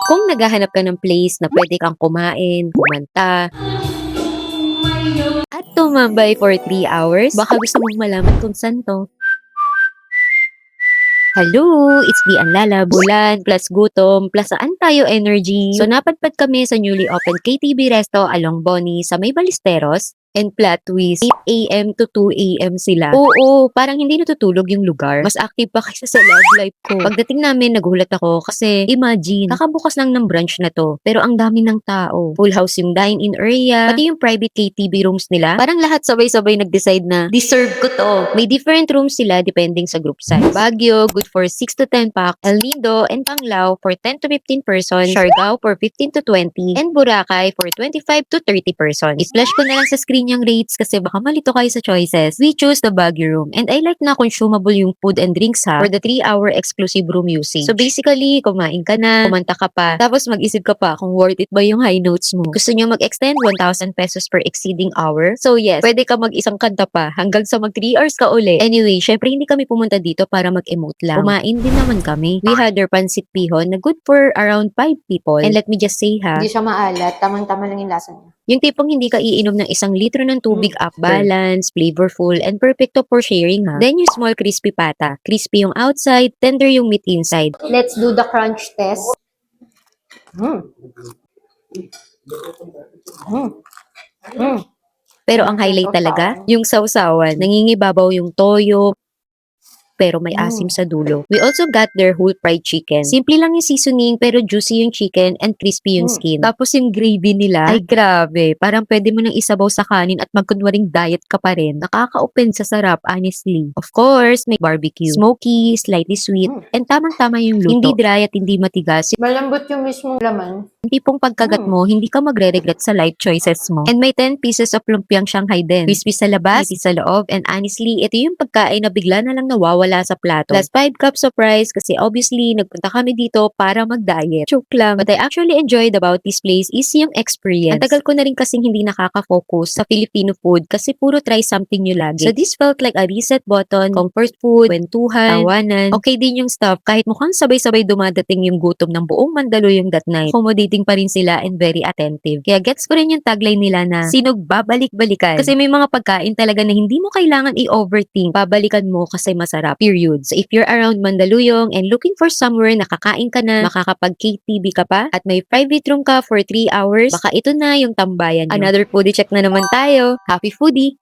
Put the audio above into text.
Kung naghahanap ka ng place na pwede kang kumain, kumanta, at tumambay for 3 hours, baka gusto mong malaman kung saan to. Hello, it's the Anlala, Bulan, plus gutom, plus saan tayo energy. So napadpad kami sa newly opened KTV Resto along Boni sa may Balisteros. And plot twist, 8 a.m. to 2 a.m. sila. Oo, parang hindi natutulog yung lugar. Mas active pa kaysa sa love life ko. Pagdating namin, nagulat ako kasi imagine, kakabukas lang ng branch na to. Pero ang dami ng tao. Full house yung dine-in area, pati yung private KTV rooms nila. Parang lahat sabay-sabay nag-decide na, deserve ko to. May different rooms sila depending sa group size. Baguio, good for 6 to 10 packs. El Nido and Panglao for 10 to 15 persons. Siargao for 15 to 20. And Boracay for 25 to 30 persons. I-flash ko na lang sa screen yung rates kasi baka malito kayo sa choices. We choose the Baguio room. And I like na consumable yung food and drinks ha for the 3-hour exclusive room usage. So basically, kumain ka na, kumanta ka pa, tapos mag-isip ka pa kung worth it ba yung high notes mo. Gusto nyo mag-extend 1,000 pesos per exceeding hour? So yes, pwede ka mag-isang kanta pa hanggang sa mag 3 hours ka uli. Anyway, syempre hindi kami pumunta dito para mag-emote lang. Kumain din naman kami. We had their pancit pihon na good for around 5 people. And let me just say ha, Hindi siya maalat. Tamang-tama lang yung lasa niya. yung tipong hindi ka iinom ng 1 litro ng tubig up, balance, flavorful, and perfecto for sharing ha. Then yung small crispy pata. Crispy yung outside, tender yung meat inside. Let's do the crunch test. Mm. Mm. Mm. Pero ang highlight talaga, yung sausawan. Nangingibabaw yung toyo, pero may asim sa dulo. We also got their whole fried chicken. Simple lang yung seasoning, pero juicy yung chicken and crispy yung skin. Tapos yung gravy nila, ay grabe. Parang pwede mo nang isabaw sa kanin at magkunwaring diet ka pa rin. Nakaka-open sa sarap, honestly. Of course, may barbecue. Smoky, slightly sweet, and tamang-tama yung luto. Hindi dry at hindi matigas. Malambot yung mismong laman. Yung tipong pagkagat mo, hindi ka magre-regret sa life choices mo. And may 10 pieces of lumpiang Shanghai din. Crispy sa labas, crispy sa loob, and honestly, ito yung pagkain na bigla na lang nawawala sa plato. Plus 5 cups of rice kasi obviously, nagpunta kami dito para mag-diet. Joke lang. What I actually enjoyed about this place is yung experience. Ang tagal ko na rin kasing hindi nakaka-focus sa Filipino food kasi puro try something new lagi. So this felt like a reset button, comfort food, kwentuhan, tawanan. Okay din yung stuff kahit mukhang sabay-sabay dumadating yung gutom ng buong Mandaluyong that night. Accommodating pa rin sila and very attentive. Kaya gets ko rin yung tagline nila na sinog babalik-balikan. Kasi may mga pagkain talaga na hindi mo kailangan i-overthink. Babalikan mo kasi masarap. Period. So if you're around Mandaluyong and looking for somewhere na kakain ka na, makakapag-KTV ka pa, at may private room ka for 3 hours, baka ito na yung tambayan nyo. Another foodie check na naman tayo. Happy foodie!